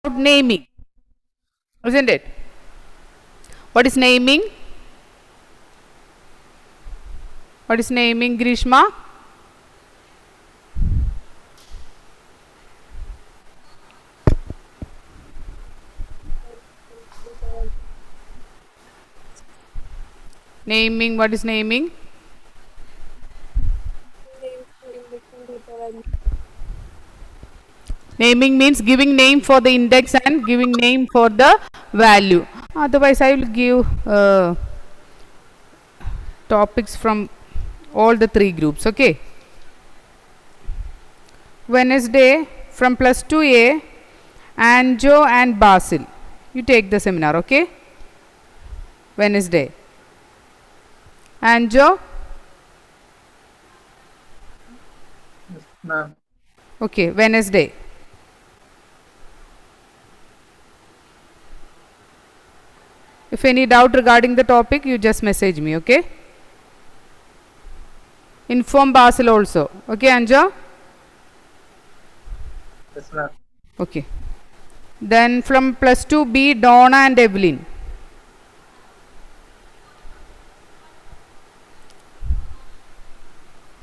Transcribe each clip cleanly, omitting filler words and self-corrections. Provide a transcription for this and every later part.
naming, isn't it? What is naming? What is naming, Grishma? Naming, what is naming? Naming means giving name for the index and giving name for the value. Otherwise, I will give topics from all the three groups. Okay. Wednesday from plus 2A, Anjo and Basil. You take the seminar. Okay. Wednesday. Anjo. Yes, ma'am. Okay. Wednesday. If any doubt regarding the topic, you just message me, okay? Inform Basil also. Okay, Anja? Yes, ma'am. Okay. Then from plus 2B, Donna and Evelyn.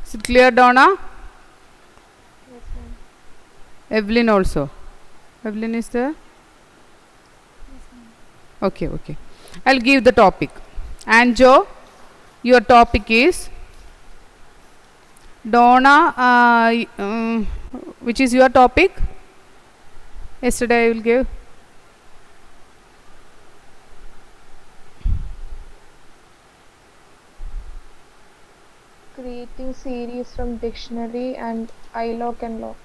Is it clear, Donna? Yes, ma'am. Evelyn also. Evelyn is there? Yes, ma'am. Okay, okay. I'll give the topic. Anjo, your topic is Donna. Which is your topic? Yesterday I will give. Creating series from dictionary and iLock and lock.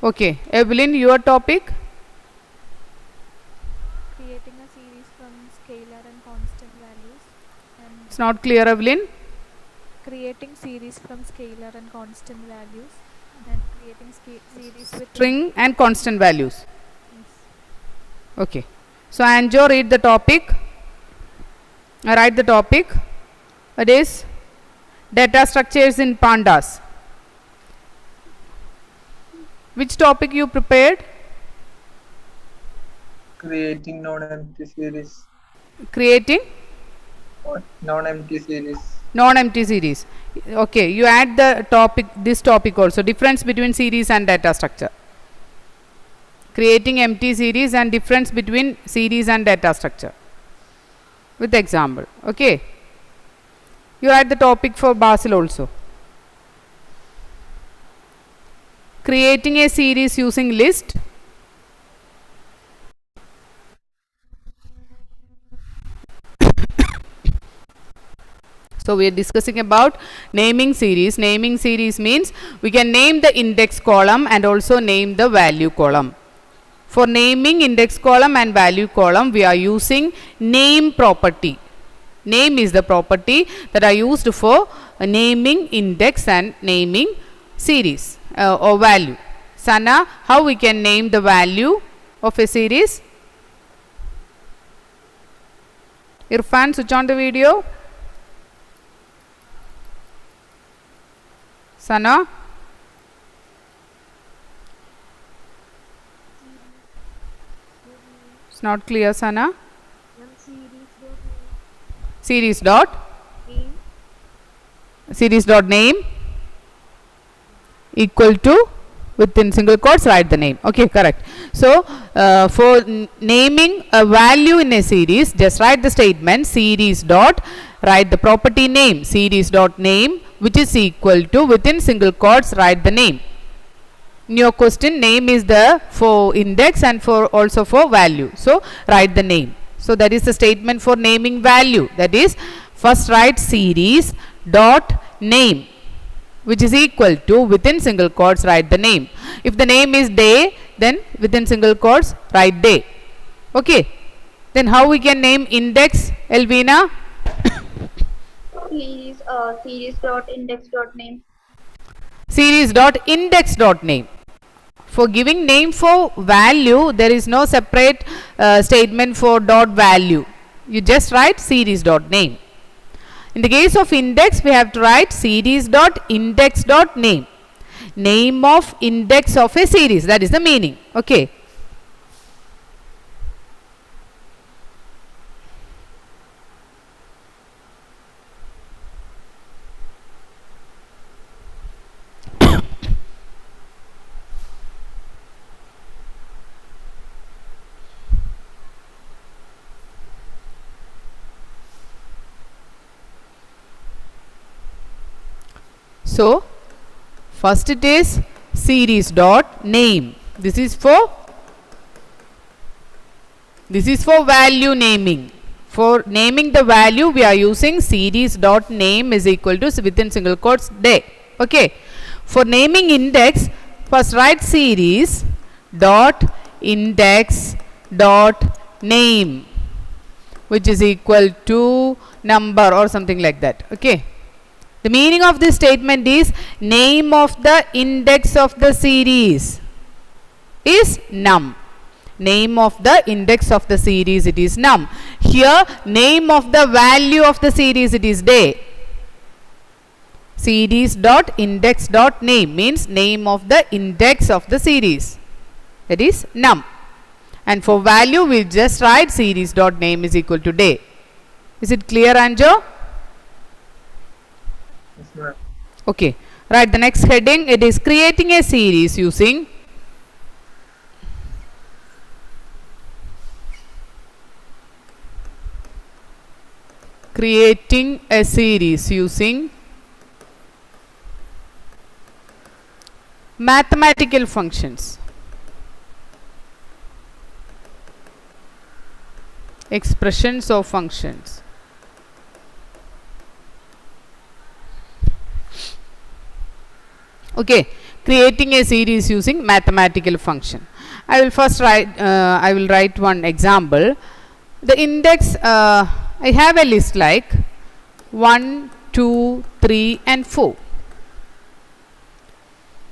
Okay. Evelyn, your topic? Creating a series from scalar and constant values, and It's not clear, Evelyn. creating series from scalar and constant values, and creating series with String and constant values. yes. Okay. So Anjo, read the topic. Write the topic. It is data structures in pandas. Which topic you prepared? Creating non-empty series. Creating Non-empty series. non-empty series. Okay, you add the topic, this topic also, difference between series and data structure. Creating empty series and difference between series and data structure. With example. Okay. You add the topic for Basil also. Creating a series using list. So we are discussing about naming series. Naming series means we can name the index column and also name the value column. For naming index column and value column, we are using name property. Name is the property that are used for naming index and naming series or value. Sana, how we can name the value of a series? Irfan, switch on the video. Sana? It's not clear, Sana. Series dot series dot name equal to, within single quotes write the name. Okay, correct. So for naming a value in a series, just write the statement series dot, write the property name series dot name, which is equal to, within single quotes write the name. In your question, name is the for index and for also for value. So write the name. So that is the statement for naming value. That is, first write series dot name, which is equal to, within single quotes write the name. If the name is day, then within single quotes write day. Okay. Then how we can name index, Elvina? Series dot index dot name. Series dot index dot name. For giving name for value, there is no separate statement for dot value. You just write series dot name. In the case of index, we have to write series dot index dot name. Name of index of a series. That is the meaning. Okay. So first it is series dot name. This is for value naming. For naming the value we are using series dot name is equal to within single quotes day. Okay. For naming index, first write series dot index dot name, which is equal to number or something like that. Okay. The meaning of this statement is name of the index of the series is num. Name of the index of the series, it is num. Here name of the value of the series, it is day. Series dot index dot name means name of the index of the series, that is num. And for value we will just write series dot name is equal to day. Is it clear, Anjo? Yes, ma'am. Okay. Right, the next heading, it is creating a series using mathematical functions. Expressions of functions. Okay, creating a series using mathematical function. I will first write one example. The index, I have a list like 1, 2, 3 and 4.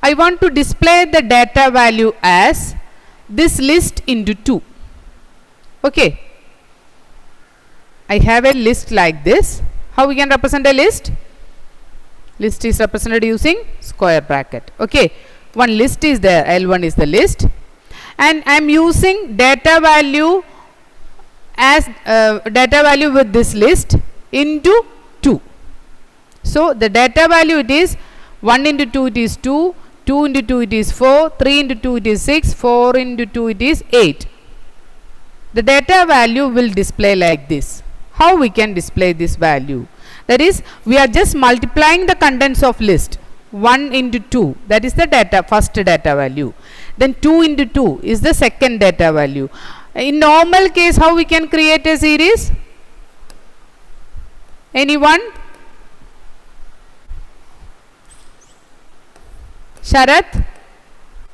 I want to display the data value as this list into 2. Okay. I have a list like this. How we can represent a list? List is represented using square bracket. Okay. One list is there. L1 is the list. And I am using data value as data value with this list into 2. So the data value it is 1 into 2 it is 2, 2 into 2 it is 4, 3 into 2 it is 6, 4 into 2 it is 8. The data value will display like this. How we can display this value? That is, we are just multiplying the contents of list. 1 into 2, that is the first data value. Then 2 into 2 is the second data value. In normal case, how we can create a series? Anyone? Sharath?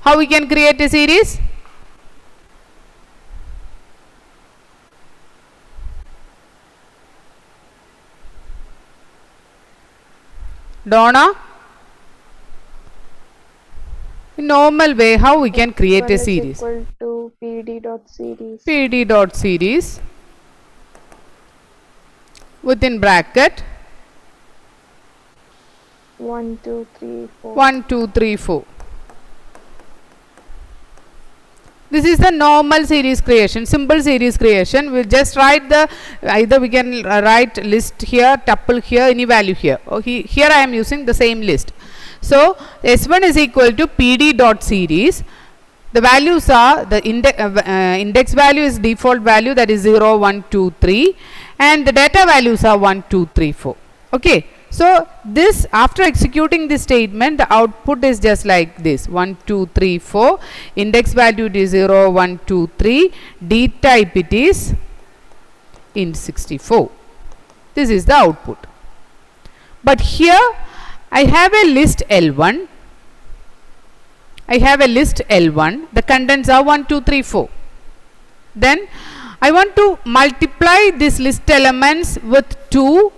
How we can create a series? Donna? In normal way, how we can create a series? Equal to pd dot series. pd dot series within bracket 1, 2, 3, 4. 1, 2, 3, 4. This is the normal series creation, simple series creation. We'll just write the, either we can write list here, tuple here, any value here. Okay, here I am using the same list. So S1 is equal to pd dot series. The values are, the index value is default value, that is 0, 1, 2, 3, and the data values are 1, 2, 3, 4. Okay. So this, after executing this statement, the output is just like this: 1, 2, 3, 4. Index value it is 0, 1, 2, 3. D type it is int64. This is the output. But here I have a list L1. The contents are 1, 2, 3, 4. Then I want to multiply this list elements with 2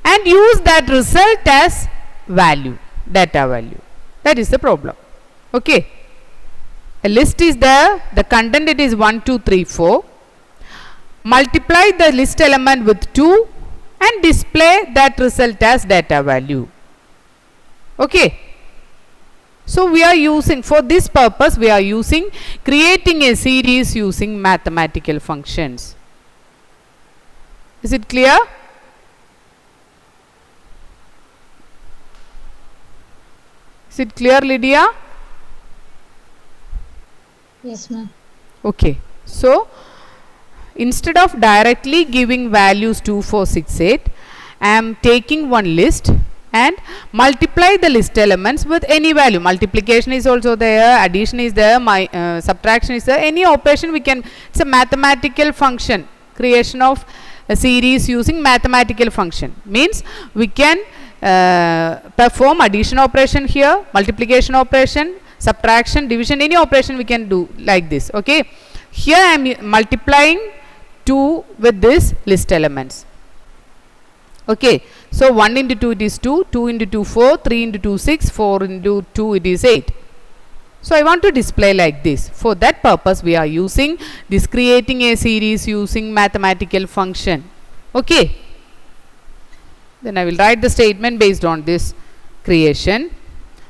and use that result as value, data value. That is the problem. Okay. A list is there, the content it is 1, 2, 3, 4. Multiply the list element with 2 and display that result as data value. Okay. So we are using, for this purpose we are using creating a series using mathematical functions. Is it clear? Is it clear, Lydia? Yes, ma'am. Okay. So instead of directly giving values 2, 4, 6, 8, I am taking one list and multiply the list elements with any value. Multiplication is also there, addition is there, subtraction is there, any operation we can, it's a mathematical function, creation of a series using mathematical function, means we can perform addition operation here, multiplication operation, subtraction, division, any operation we can do like this. Okay, here I am multiplying 2 with this list elements. Okay, so 1 into 2 it is 2, 2 into 2 4, 3 into 2 6, 4 into 2 it is 8. So I want to display like this. For that purpose we are using this creating a series using mathematical function. Okay, then I will write the statement based on this creation.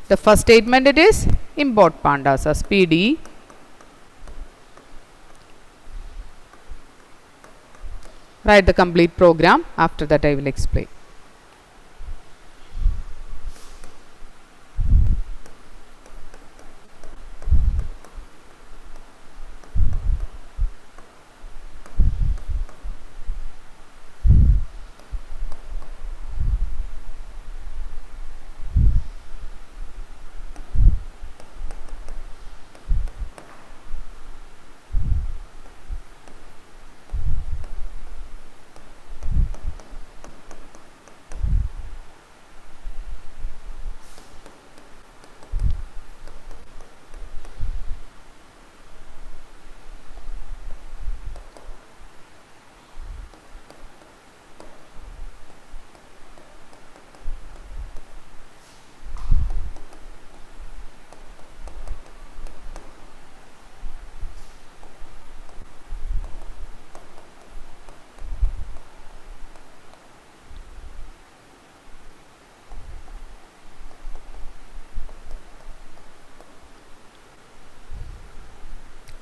The first statement it is import pandas as PD. Write the complete program. After that I will explain.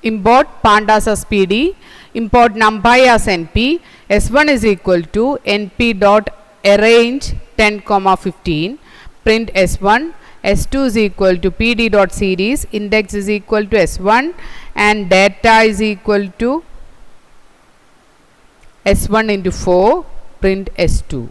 Import pandas as PD, import numpy as NP, S1 is equal to NP dot arrange 10 comma 15, print S1, S2 is equal to PD dot series, index is equal to S1 and data is equal to S1 into 4, print S2.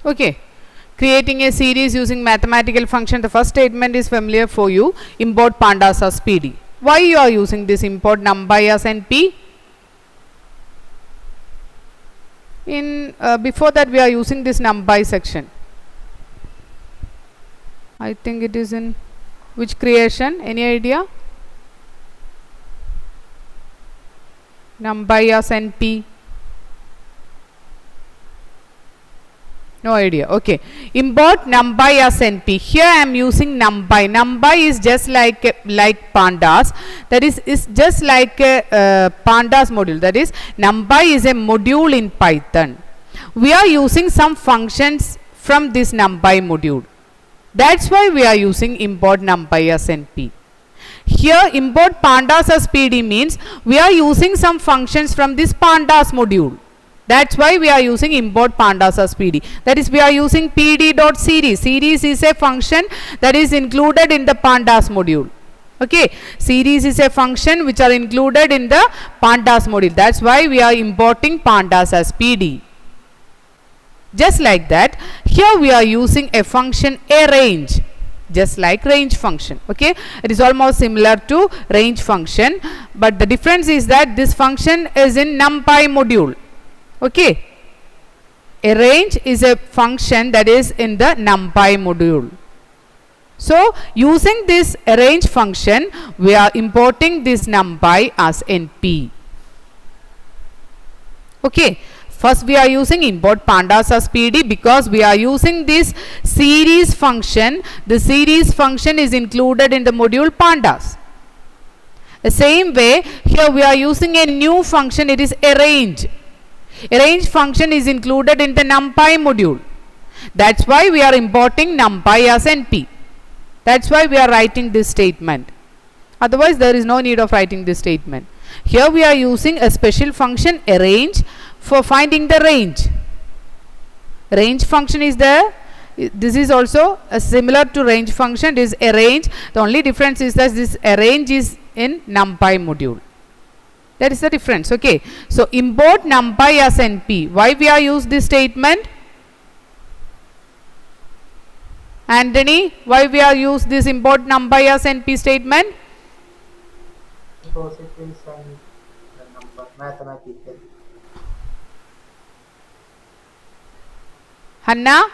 Okay, creating a series using mathematical function. The first statement is familiar for you. Import pandas as PD. Why you are using this import numpy as NP? In before that we are using this numpy section. I think it is in which creation? Any idea? Numpy as NP. No idea. Okay, import numpy as NP. Here I am using numpy. Numpy is just like pandas. That is just like a pandas module. That is numpy is a module in Python. We are using some functions from this numpy module. That's why we are using import numpy as NP. Here import pandas as PD means we are using some functions from this pandas module. That's why we are using import pandas as PD. That is we are using PD dot series. Series is a function that is included in the pandas module. Okay, series is a function which are included in the pandas module. That's why we are importing pandas as PD. Just like that, here we are using a function arrange, just like range function. Okay, it is almost similar to range function, but the difference is that this function is in numpy module. Okay, arrange is a function that is in the numpy module. So using this arrange function we are importing this numpy as NP. Okay, first we are using import pandas as PD because we are using this series function. The series function is included in the module pandas. The same way here we are using a new function, it is arrange. Arrange function is included in the numpy module. That's why we are importing numpy as NP. That's why we are writing this statement. Otherwise there is no need of writing this statement. Here we are using a special function arrange for finding the range. Range function is there. This is also similar to range function. This arrange. The only difference is that this arrange is in NumPy module. That is the difference. Okay. So import NumPy as NP. Why we are use this statement? Anthony, why we are use this import NumPy as NP statement? Because it will send the number mathematical. Hannah?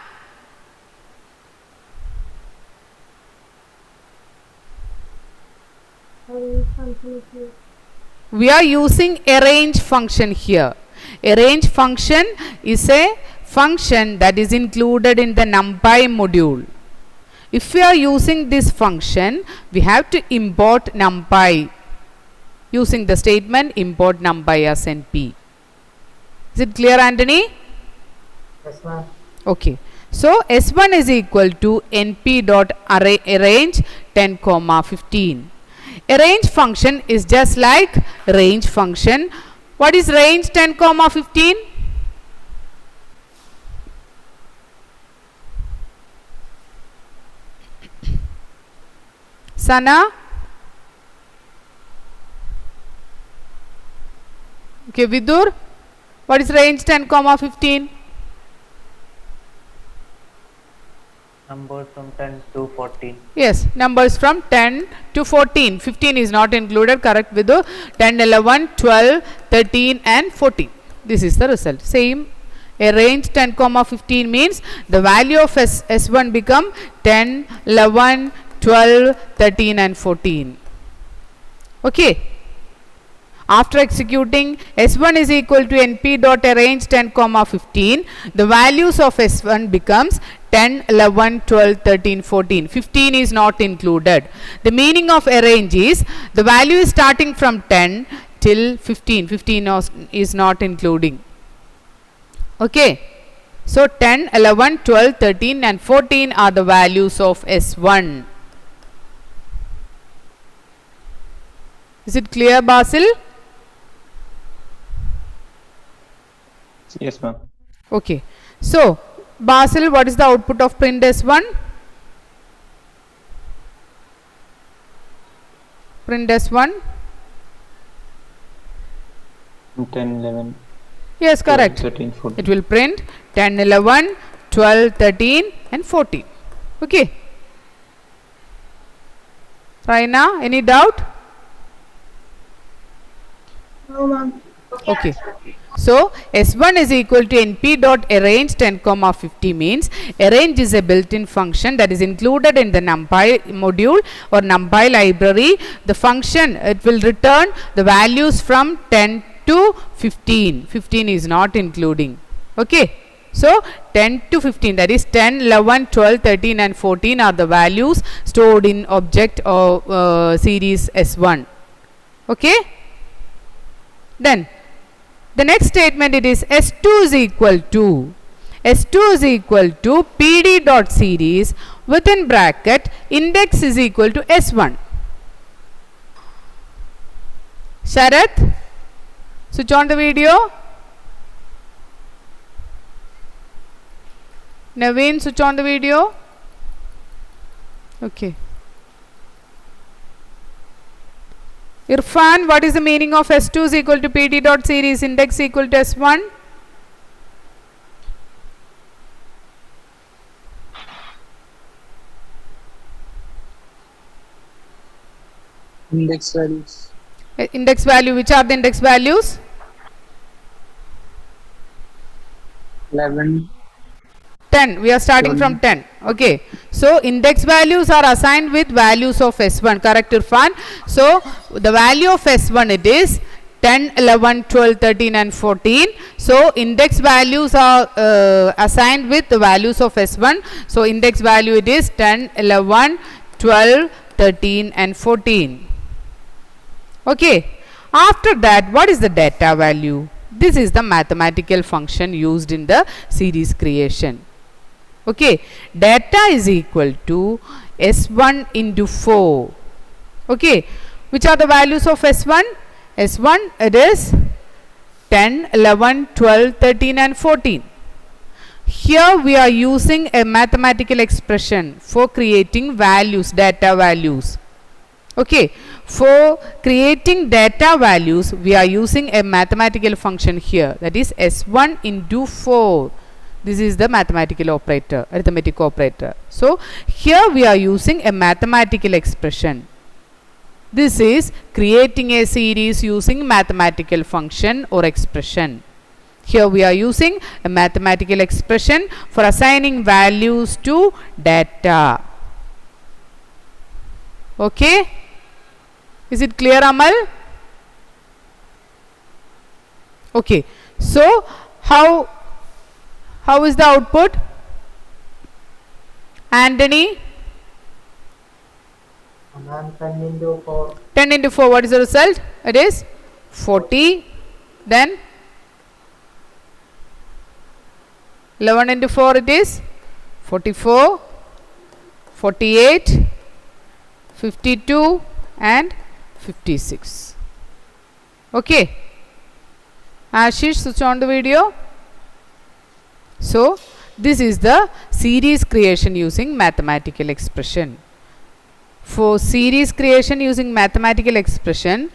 We are using arrange function here. Arrange function is a function that is included in the NumPy module. If we are using this function, we have to import NumPy using the statement import NumPy as NP. Is it clear, Anthony? Yes, ma'am. Okay. So S1 is equal to NP dot arrange 10 comma 15. Arrange function is just like range function. What is range 10 comma 15? Sana? Okay, Vidur, what is range 10 comma 15? Numbers from 10 to 14. Yes, numbers from 10 to 14. 15 is not included, correct, Vidur. 10, 11, 12, 13 and 14. This is the result. Same. A range 10 comma 15 means the value of S1 become 10, 11, 12, 13 and 14. Okay. After executing S1 is equal to NP dot arrange 10 comma 15, the values of S1 becomes 10, 11, 12, 13, 14. 15 is not included. The meaning of arrange is the value is starting from 10 till 15. 15 is not including. Okay. So 10, 11, 12, 13 and 14 are the values of S1. Is it clear, Basil? Yes, ma'am. Okay. So, Basil, what is the output of print S1? Print S1? 10, 11, Yes, correct. 13, 14. It will print 10, 11, 12, 13 and 14. Okay. Raina, any doubt? No, ma'am. Okay. So S1 is equal to NP dot arrange 10 comma 50 means arrange is a built-in function that is included in the NumPy module or NumPy library. The function, it will return the values from 10 to 15. 15 is not including. Okay. So 10 to 15, that is 10, 11, 12, 13 and 14 are the values stored in object or series S1. Okay. Then the next statement, it is S2 is equal to PD dot series within bracket index is equal to S1. Sharath, switch on the video. Naveen, switch on the video. Okay. Irfan, what is the meaning of S2 is equal to PD dot series index equal to S1? Index values. Index value, which are the index values? 11, 10. We are starting from 10. Okay. So index values are assigned with values of S1. Correct, Irfan? So the value of S1 it is 10, 11, 12, 13 and 14. So index values are assigned with the values of S1. So index value it is 10, 11, 12, 13 and 14. Okay. After that, what is the data value? This is the mathematical function used in the series creation. Okay. Data is equal to S1 into 4. Okay. Which are the values of S1? S1 it is 10, 11, 12, 13 and 14. Here we are using a mathematical expression for creating values, data values. Okay, for creating data values we are using a mathematical function here, that is S1 into 4. This is the mathematical operator, arithmetic operator. So here we are using a mathematical expression. This is creating a series using mathematical function or expression. Here we are using a mathematical expression for assigning values to data. Okay, is it clear, Amal? Okay, so how is the output? Anthony? And 10 into 4. 10 into 4, what is the result? It is 40. Then 11 into 4 it is 44, 48, 52 and 56. Okay. Ashish, switch on the video. So this is the series creation using mathematical expression. For series creation using mathematical expression,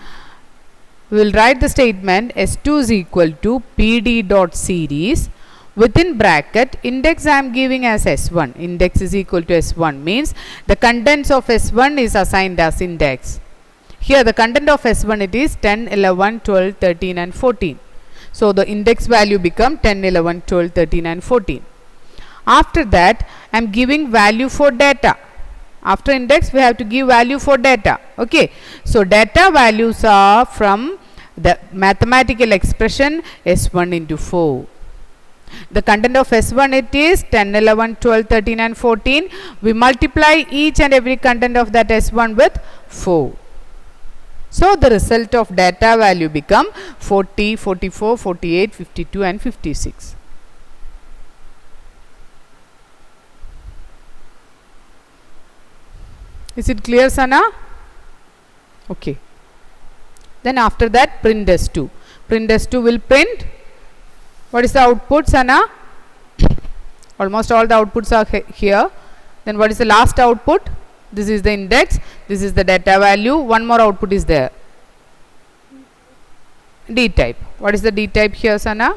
we will write the statement S2 is equal to PD dot series. Within bracket, index I am giving as S1. Index is equal to S1 means the contents of S1 is assigned as index. Here the content of S1 it is 10, 11, 12, 13 and 14. So the index value become 10, 11, 12, 13 and 14. After that I am giving value for data. After index we have to give value for data. Okay. So data values are from the mathematical expression S1 into 4. The content of S1 it is 10, 11, 12, 13 and 14. We multiply each and every content of that S1 with 4. So the result of data value become 40, 44, 48, 52 and 56. Is it clear, Sana? Okay. Then after that print S2. Print S2 will print. What is the output, Sana? Almost all the outputs are here. Then what is the last output? This is the index. This is the data value. One more output is there. D type. What is the D type here, Sana?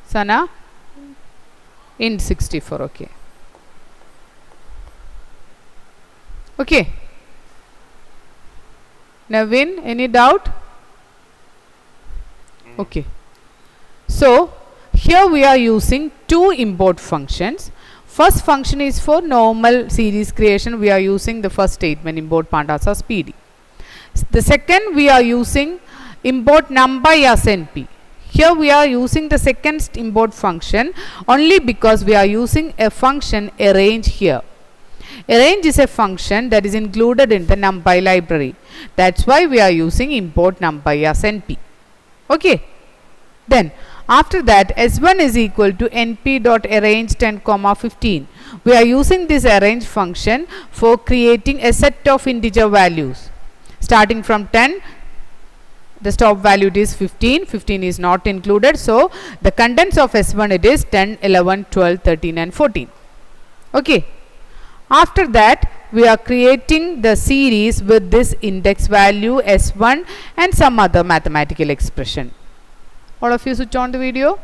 Sana? Int 64. Okay. Okay. Navin, any doubt? Okay. So here we are using two import functions. First function is for normal series creation. We are using the first statement, import pandas as PD. The second we are using import numpy as NP. Here we are using the second import function only because we are using a function arrange here. Arrange is a function that is included in the NumPy library. That's why we are using import NumPy as NP. Okay. Then after that S1 is equal to np.arrange 10, 15. We are using this arrange function for creating a set of integer values. Starting from 10, the stop value is 15. 15 is not included. So the contents of S1 it is 10, 11, 12, 13 and 14. Okay. After that we are creating the series with this index value S1 and some other mathematical expression. All of you switch on the video.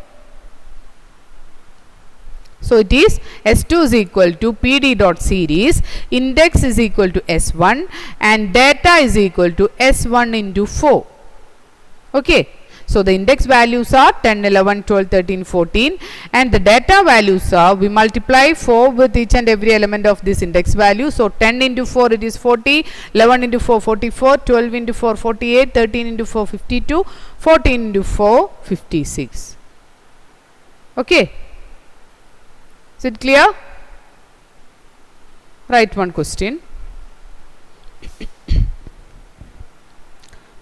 So it is S2 is equal to PD dot series, index is equal to S1 and data is equal to S1 into 4. Okay. So the index values are 10, 11, 12, 13, 14 and the data values are, we multiply 4 with each and every element of this index value. So 10 into 4 it is 40, 11 into 4 44, 12 into 4 48, 13 into 4 52, 14 into 4 56. Okay. Is it clear? Write one question.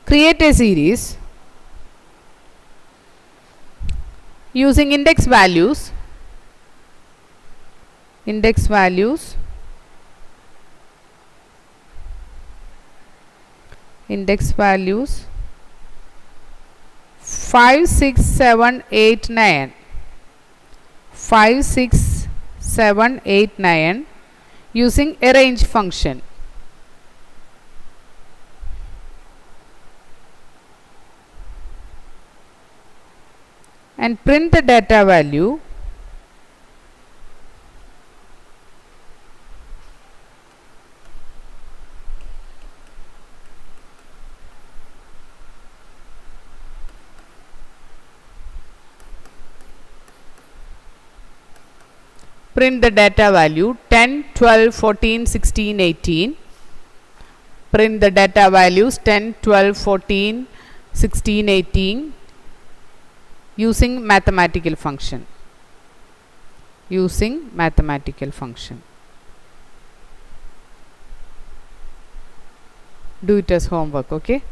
Create a series using index values index values 5, 6, 7, 8, 9. 5, 6, 7, 8, 9 using arrange function. And print the data value print the data value 10, 12, 14, 16, 18. Print the data values 10, 12, 14, 16, 18 using mathematical function. Using mathematical function. Do it as homework, okay?